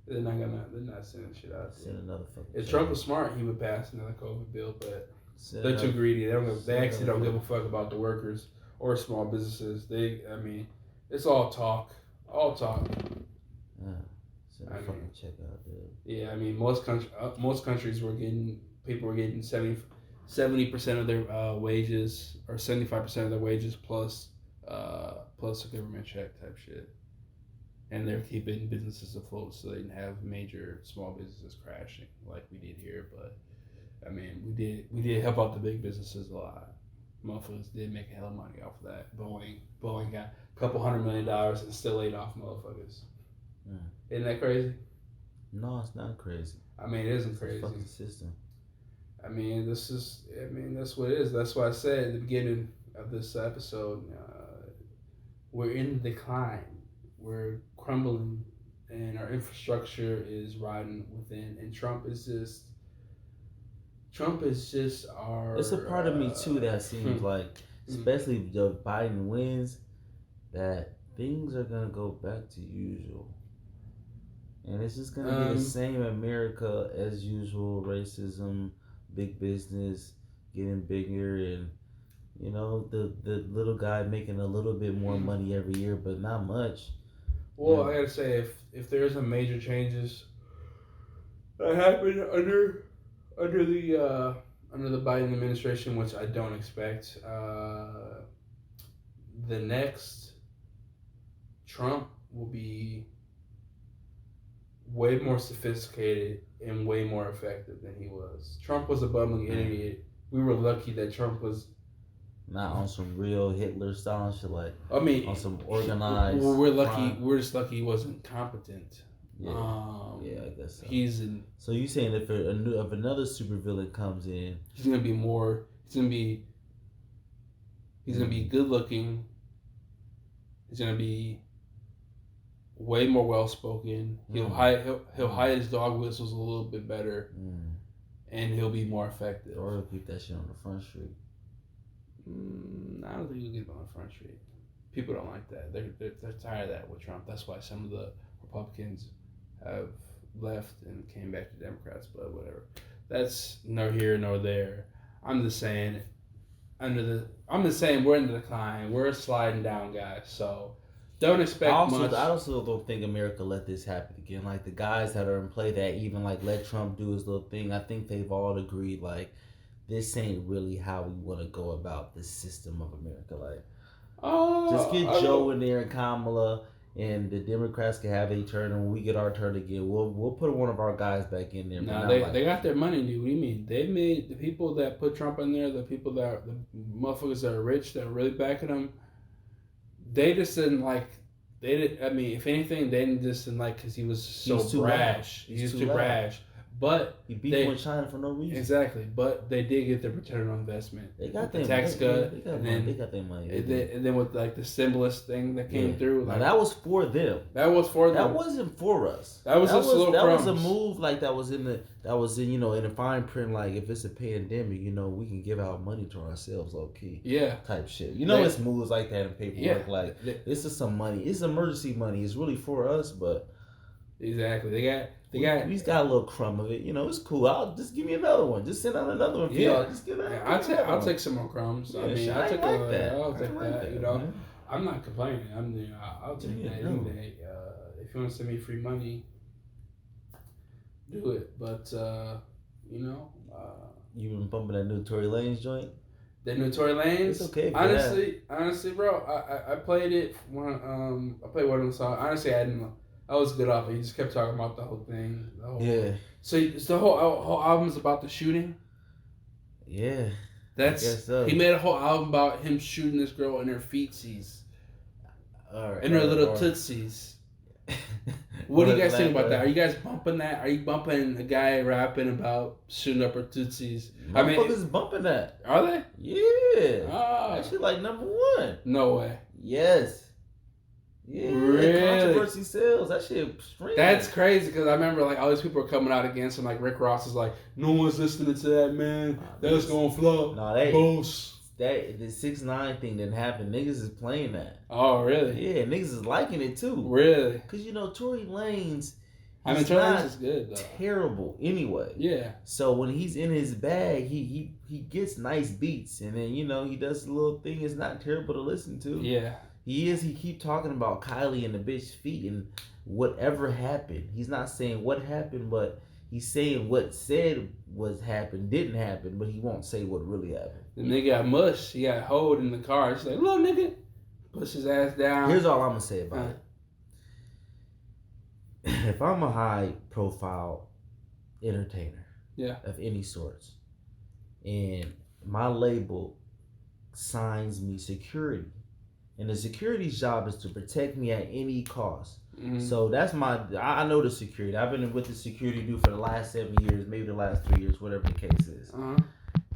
They're not sending shit out. Send another fucking. If Trump was smart, he would pass another COVID bill, but they're too greedy. They actually don't give a fuck about the workers or small businesses. It's all talk. Yeah. Send a fucking check out, dude. Yeah, I mean, most countries were getting 70% of their wages or 75% of their wages plus a government check type shit, and they're keeping businesses afloat so they didn't have major small businesses crashing like we did here. But I mean, we did help out the big businesses a lot. Motherfuckers did make a hell of money off of that. Boeing got a couple $100 million and still laid off motherfuckers. Yeah. Isn't that crazy? No, it's not crazy. I mean, it isn't crazy. It's a fucking system. I mean, that's what it is. That's why I said at the beginning of this episode, we're in decline. We're crumbling, and our infrastructure is riding within. And Trump is just our. It's a part of me too that seems like, especially if Joe Biden wins, that things are gonna go back to usual. And it's just going to be the same America as usual, racism, big business, getting bigger, and You know, the little guy making a little bit more money every year, but not much. Well, I gotta say, if there's a major changes that happen under the Biden administration, which I don't expect, the next Trump will be way more sophisticated and way more effective than he was. Trump was a bumbling idiot. We were lucky that Trump was not on some real Hitler style shit, like on some organized. We're lucky. crime. We're just lucky he wasn't competent. Yeah, I guess so. So you saying if another supervillain comes in, he's gonna be more. He's gonna be good looking. He's gonna be way more well spoken. He'll hide his dog whistles a little bit better, and he'll be more effective. Or he'll keep that shit on the front street. I don't think he'll keep it on the front street. People don't like that. They're tired of that with Trump. That's why some of the Republicans have left and came back to Democrats. But whatever. That's no here nor there. I'm just saying. We're in the decline. We're sliding down, guys. So don't expect much. I also don't think America let this happen again. Like the guys that are in play that even like let Trump do his little thing. I think they've all agreed like this ain't really how we want to go about this system of America. Like, just get Joe in there and Kamala, and the Democrats can have a turn. And when we get our turn again, we'll put one of our guys back in there. No, they got their money, dude. What do you mean? They made the people that put Trump in there, the motherfuckers that are rich, that are really backing him. They just didn't like. They didn't. I mean, if anything, they just didn't like because he was so brash. He was too brash. But he beat with China for no reason. Exactly, but they did get the return on investment. They got the tax cut, they got their money. And then with like the stimulus thing that came through, like, that was for them. That was for them. That wasn't for us. That was a move like that was in the fine print. Like if it's a pandemic, we can give out money to ourselves, low key. Yeah, type shit. It's moves like that in paperwork. Yeah. Like this is some money. It's emergency money. It's really for us, but exactly we got a little crumb of it. It's cool. I'll just give me another one. Just send out another one. Yeah, just give I'll take some more crumbs. Yeah, I mean, I'll take that. I'll take that. Man. I'm not complaining. I'll take that any day. If you want to send me free money, do it. But you been bumping that new Tory Lanez joint. The new Tory Lanez. It's okay. Honestly, bro, I played it when I played one of the songs. Honestly, I was good off it. He just kept talking about the whole thing. So it's the whole album's about the shooting. Yeah. He made a whole album about him shooting this girl in her feetsies. All right. In her little tootsies. What do you guys think about that? Are you guys bumping that? Are you bumping a guy rapping about shooting up her tootsies? Motherfuckers bumping that. Are they? Yeah. That shit like number one. No way. Yes. Yeah, really? Controversy sells. That shit streaming. That's crazy because I remember like all these people are coming out against him. Like Rick Ross is like, no one's listening to that, man. That's gonna flop. No, the 6ix9ine thing didn't happen. Niggas is playing that. Oh, really? Yeah, niggas is liking it too. Really? Because Tory Lanez. Tory Lanez is good though. Terrible anyway. Yeah. So when he's in his bag, he gets nice beats, and then he does a little thing. It's not terrible to listen to. Yeah. He keep talking about Kylie and the bitch feet and whatever happened. He's not saying what happened, but he's saying what didn't happen, but he won't say what really happened. The nigga got mush. He got hold in the car. He's like, little nigga. Push his ass down. Here's all I'm going to say about it. If I'm a high profile entertainer of any sorts, and my label signs me security, and the security's job is to protect me at any cost. Mm-hmm. So that's I know the security. I've been with the security dude for the last 7 years, maybe the last 3 years, whatever the case is. Uh-huh.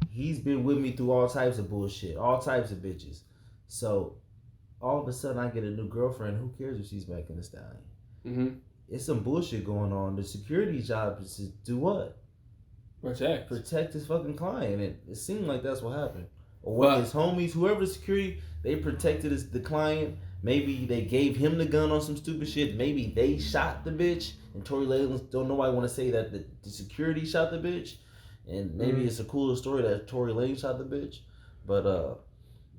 He's been with me through all types of bullshit, all types of bitches. So all of a sudden I get a new girlfriend. Who cares if she's back in the stallion? Mm-hmm. It's some bullshit going on. The security job is to do what? Protect his fucking client. And it seemed like that's what happened. Or when his homies, whoever the security, they protected the client. Maybe they gave him the gun on some stupid shit. Maybe they shot the bitch. And Tory Lanez, don't nobody want to say that the security shot the bitch. And maybe it's a cooler story that Tory Lanez shot the bitch. But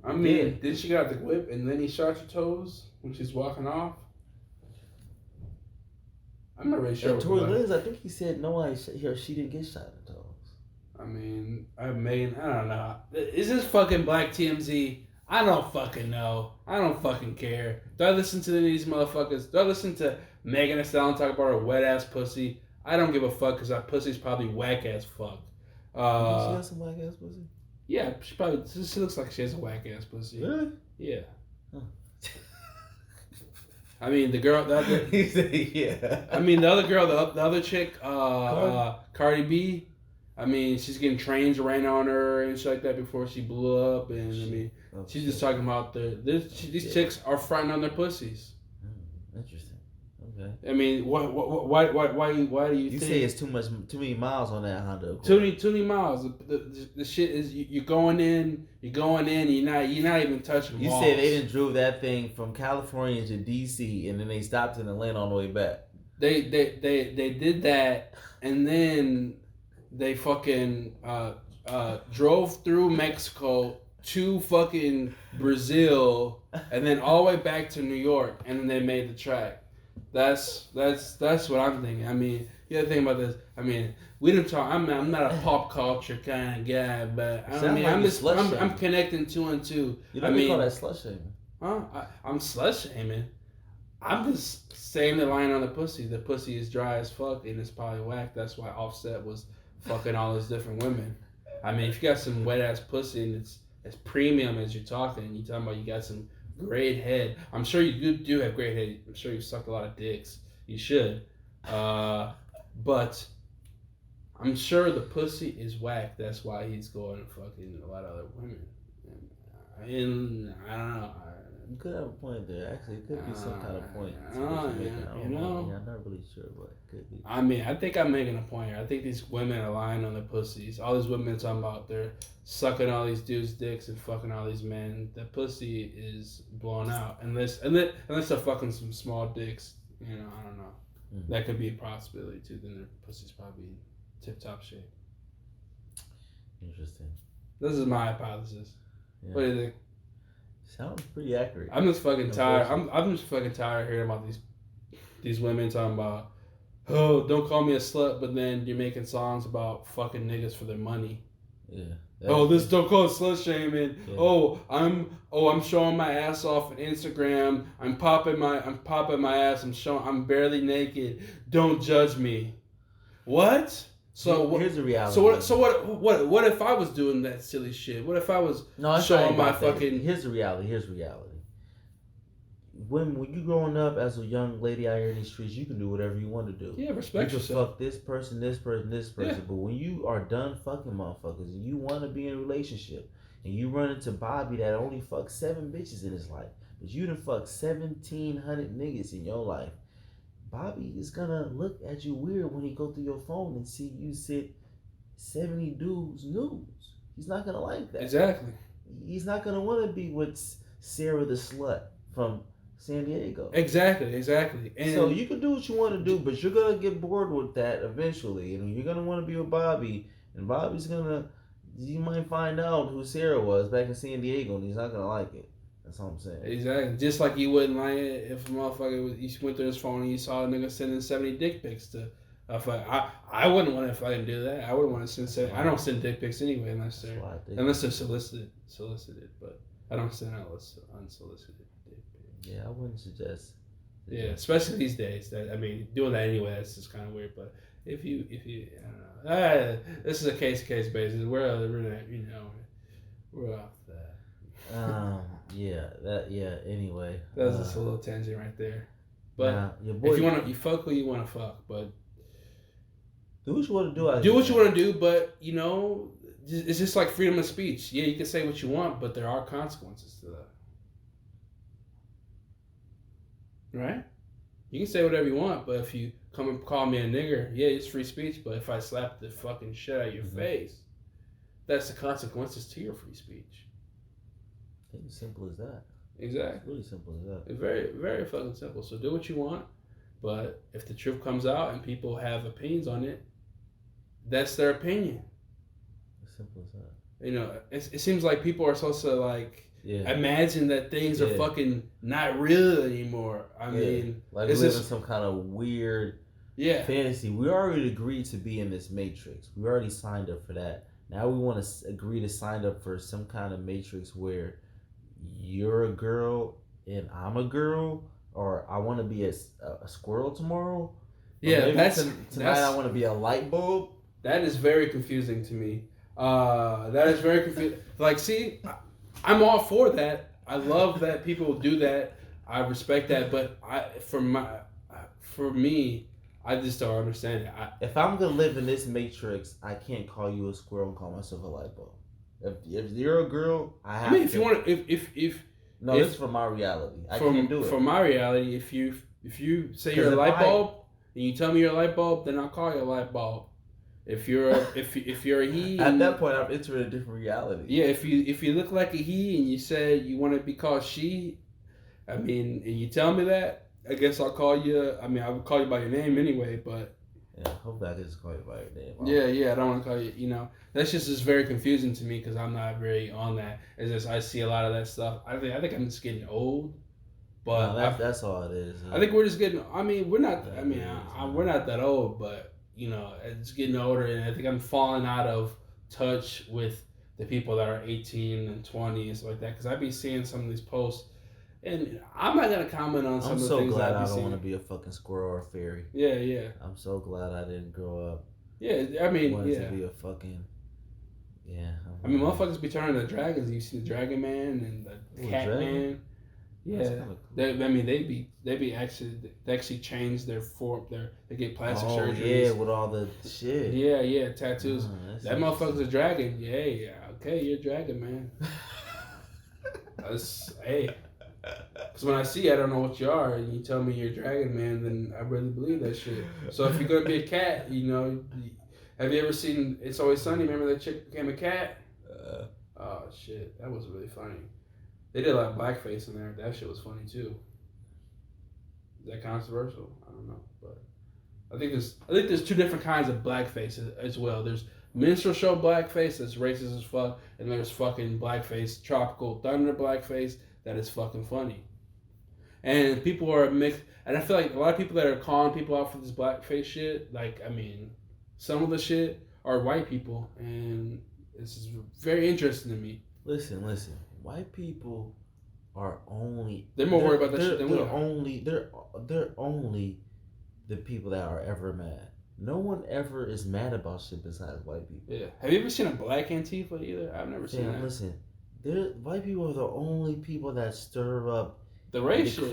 I mean, did she got the whip and then he shot your toes when she's walking off? I'm not really sure. And Tory Lanez, I think he said no, she didn't get shot in the toes. I mean, I don't know. Is this fucking Black TMZ? I don't fucking know. I don't fucking care. Do I listen to these motherfuckers? Do I listen to Megan Thee Stallion talk about her wet ass pussy? I don't give a fuck because that pussy's probably whack ass fuck. She got some whack ass pussy? Yeah, she looks like she has a whack ass pussy. Really? Yeah. Huh. I mean, the girl, he said, yeah. I mean, the other girl, the other chick, Cardi B. I mean, she's getting trains ran on her and shit like that before she blew up, and I mean, she's just talking about these chicks are fronting on their pussies. Interesting. Okay. I mean, why do you think? Say it's too many miles on that Honda Accord. Too many miles. The shit is you're going in, you're not even touching. You walls. said they didn't drove that thing from California to DC, and then they stopped in Atlanta on the way back. They did that, and then they fucking drove through Mexico to fucking Brazil, and then all the way back to New York, and then they made the track. That's what I'm thinking. I mean, you gotta think about this. I mean, we didn't talk. I'm not a pop culture kind of guy, but I'm connecting two and two. You don't call that slut shaming. Huh? I'm slut shaming. I'm just saying the line on the pussy. The pussy is dry as fuck and it's probably whack. That's why Offset was fucking all those different women. I mean, if you got some wet ass pussy and it's as premium as you're talking about you got some great head. I'm sure you do have great head. I'm sure you sucked a lot of dicks. You should. But I'm sure the pussy is whack. That's why he's going fucking a lot of other women. And I don't know. You could have a point there. Actually, it could be some kind of point. I'm not really sure, but it could be. I mean, I think I'm making a point here. I think these women are lying on their pussies. All these women talking about they're sucking all these dudes' dicks and fucking all these men. The pussy is blown out. Unless they're fucking some small dicks. You know, I don't know. Mm-hmm. That could be a possibility too. Then their pussy's probably tip-top shape. Interesting. This is my hypothesis. Yeah. What do you think? Sounds pretty accurate. I'm just fucking tired. I'm just fucking tired of hearing about these women talking about, oh, don't call me a slut, but then you're making songs about fucking niggas for their money. Yeah. Don't call it slut shaming. Yeah. I'm showing my ass off on Instagram. I'm popping my ass. I'm barely naked. Don't judge me. What? So here's the reality. So what if I was doing that silly shit? What if I was showing my fucking? Here's the reality. When you growing up as a young lady out here in these streets, you can do whatever you want to do. Yeah, respect yourself. You can fuck this person. Yeah. But when you are done fucking motherfuckers and you want to be in a relationship and you run into Bobby that only fucked 7 bitches in his life, but you done fucked 1,700 niggas in your life. Bobby is gonna look at you weird when he go through your phone and see you sit 70 dudes nudes. He's not gonna like that. Exactly. He's not gonna want to be with Sarah the slut from San Diego. Exactly. And so you can do what you want to do, but you're gonna get bored with that eventually, and you're gonna want to be with Bobby, and Bobby's gonna. You might find out who Sarah was back in San Diego, and he's not gonna like it. That's all I'm saying. Exactly. Just like you wouldn't like it if a motherfucker you went through his phone and you saw a nigga sending 70 dick pics to. I wouldn't want to fucking do that. I wouldn't want to send 70. I don't send dick pics anyway unless they're solicited. But I don't send unsolicited dick pics. Yeah, I wouldn't suggest. Yeah, especially these days. Doing that anyway, that's just kind of weird. But if you, I don't know. This is a case basis. We're off that. Anyway. That's just a little tangent right there. But if you fuck who you want to fuck, but do what you want to do. Do what you want to do, but it's just like freedom of speech. Yeah, you can say what you want, but there are consequences to that. Right? You can say whatever you want, but if you come and call me a nigger, yeah, it's free speech. But if I slap the fucking shit out of your face, that's the consequences to your free speech. I think it's simple as that. Exactly. It's really simple as that. It's very, very fucking simple. So do what you want, but if the truth comes out and people have opinions on it, that's their opinion. As simple as that. It seems like people are supposed to imagine that things are fucking not real anymore. I mean, like we live in some kind of weird fantasy. We already agreed to be in this matrix. We already signed up for that. Now we want to agree to sign up for some kind of matrix where you're a girl and I'm a girl, or I want to be a squirrel tomorrow. Yeah, tonight I want to be a light bulb. That is very confusing to me. That is very confusing. Like, see, I'm all for that. I love that people do that. I respect that, but for me, I just don't understand it. If I'm gonna live in this matrix, I can't call you a squirrel and call myself a light bulb. If you're a girl, I mean, if you want to, if no, this is for my reality. I can't do it. For my reality, if you say you're a light bulb and you tell me you're a light bulb, then I'll call you a light bulb. If you're a he, at that point I'm entering a different reality. Yeah, if you look like a he and you say you want to be called she, I mean, and you tell me that, I guess I'll call you. I mean, I would call you by your name anyway, but hopefully I can just call you by your name. Yeah, I don't want to call you. You know, that's just very confusing to me because I'm not very on that. It's just I see a lot of that stuff. I think I'm just getting old. But no, that's all it is. I think we're just getting. I mean, we're not. I mean, we're not that old, but. You know, it's getting older, and I think I'm falling out of touch with the people that are 18 and 20 and stuff like that. Because I be seeing some of these posts, and I'm not gonna comment on some of the things. I'm so glad I don't want to be a fucking squirrel or a fairy. Yeah. I'm so glad I didn't grow up. Yeah, I mean, wanted to be a fucking. Yeah. I mean, motherfuckers be turning to dragons. You see the Dragon Man and the Cat Man. Yeah, cool. They be actually change their form. They get plastic surgery. Yeah, with all the shit. Yeah, tattoos. That motherfucker's a dragon. Yeah. Okay, you're a dragon, man. Hey. Because when I see you, I don't know what you are, and you tell me you're a dragon, man, then I really believe that shit. So if you're gonna be a cat, you know, have you ever seen It's Always Sunny? Remember that chick became a cat? Oh shit, that was really funny. They did a lot of blackface in there. That shit was funny too. Is that controversial? I don't know, but I think there's two different kinds of blackface as well. There's minstrel show blackface that's racist as fuck, and there's fucking blackface, tropical thunder blackface that is fucking funny. And people are mixed, and I feel like a lot of people that are calling people out for this blackface shit, like, I mean, some of the shit are white people, and this is very interesting to me. Listen. White people are only... They're more worried about that shit than we are. They're only the people that are ever mad. No one ever is mad about shit besides white people. Yeah. Have you ever seen a black Antifa either? I've never seen that. Listen, white people are the only people that stir up the race shit.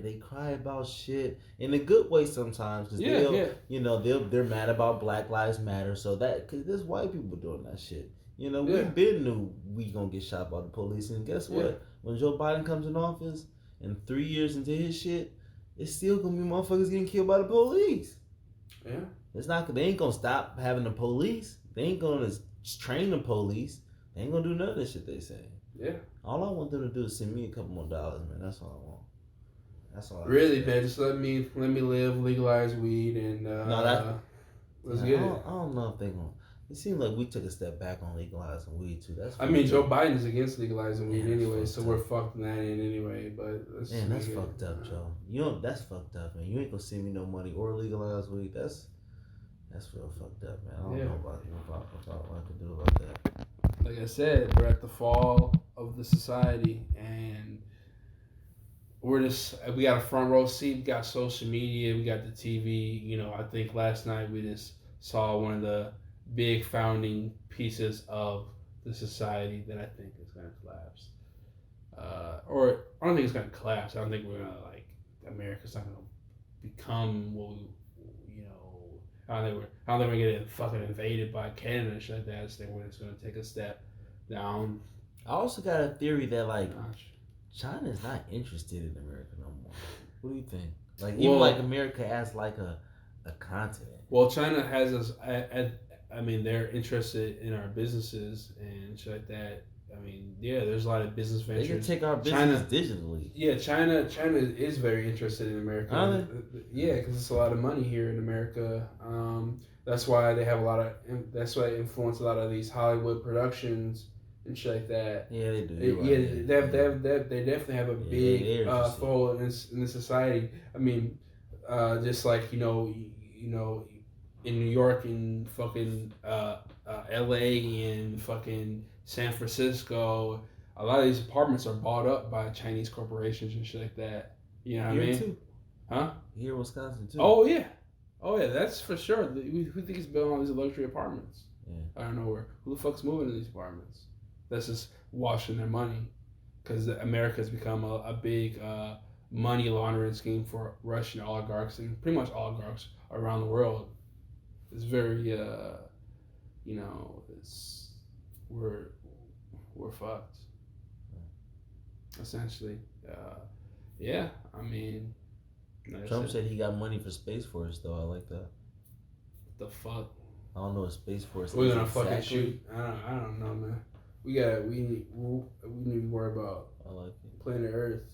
They cry about shit in a good way sometimes. Cause they're mad about Black Lives Matter. So because there's white people doing that shit. You know, we been knew we gonna get shot by the police, and guess what? When Joe Biden comes in office, and 3 years into his shit, it's still gonna be motherfuckers getting killed by the police. Yeah, They ain't gonna stop having the police. They ain't gonna train the police. They ain't gonna do none of this shit they say. Yeah. All I want them to do is send me a couple more dollars, man. That's all I want. That's all. Really, man. Just let me live, legalize weed, and let's get it. I don't know if they gonna. It seems like we took a step back on legalizing weed too. I mean, Joe Biden is against legalizing weed anyway, so we're fucking that in anyway. But that's fucked up, Joe. That's fucked up, man. You ain't gonna send me no money or legalize weed. That's real fucked up, man. I don't know about what I can do about that. Like I said, we're at the fall of the society, and we got a front row seat. We got social media. We got the TV. You know, I think last night we just saw one of the big founding pieces of the society that I think is going to collapse. Or I don't think it's going to collapse. I don't think we're going to America's not going to become what we, I don't think we're going to get fucking invaded by Canada and shit like that. I just think we're just going to take a step down. I also got a theory that China's not interested in America no more. What do you think? Even America as a continent. Well, China has us they're interested in our businesses and shit like that. I mean, there's a lot of business ventures. They can take our business digitally. Yeah, China is very interested in America. Yeah, because it's a lot of money here in America. That's why they have that's why they influence a lot of these Hollywood productions and shit like that. Yeah, they do. They definitely have a big fold in the society. I mean, just like in New York and fucking L.A. and fucking San Francisco, a lot of these apartments are bought up by Chinese corporations and shit like that. You know what I mean? Too. Huh? Here in Wisconsin too. Oh yeah, that's for sure. Who thinks building all these luxury apartments? Yeah. I don't know where. Who the fuck's moving in these apartments? That's just washing their money, because America's become a big money laundering scheme for Russian oligarchs and pretty much oligarchs around the world. It's very, it's we're fucked. Essentially, yeah. I mean, like Trump said he got money for Space Force, though. I like that. What the fuck? I don't know what Space Force is. We're gonna fucking shoot. I don't know, man. We need to worry about I like it. planet Earth.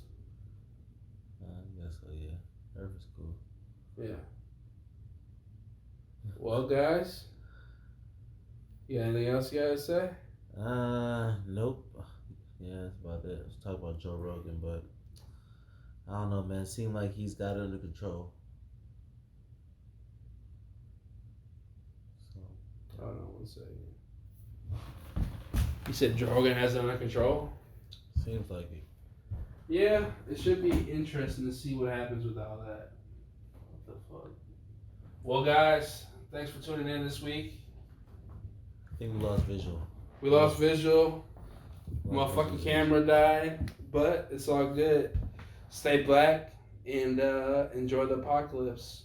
I guess so, yeah. Earth is cool. Yeah. Well, guys, you got anything else you gotta say? Nope. Yeah, that's about it. Let's talk about Joe Rogan, but I don't know, man. It seemed like he's got it under control. So, Hold on one second. You said Joe Rogan has it under control? seems like it. Yeah, it should be interesting to see what happens with all that. What the fuck? Well, guys, thanks for tuning in this week. I think we lost visual. We lost visual. My fucking camera died, but it's all good. Stay black and enjoy the apocalypse.